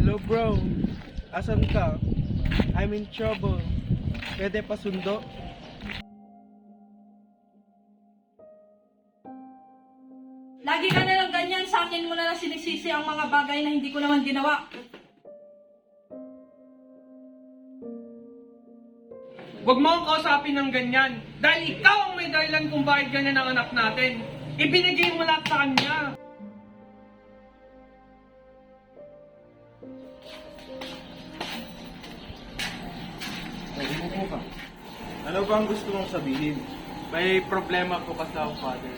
Hello bro, asan ka? I'm in trouble. Pwede pa sundo? Lagi ka na lang ganyan, sa akin mo na lang sinisisi ang mga bagay na hindi ko naman ginawa. Huwag mo akong kausapin ng ganyan. Dahil ikaw ang may dahilan kung bakit ganyan ang anak natin. Ibinigay mo lahat sa kanya. Umupo ka. Ano ba ang gusto mong sabihin? May problema ko pa sa father.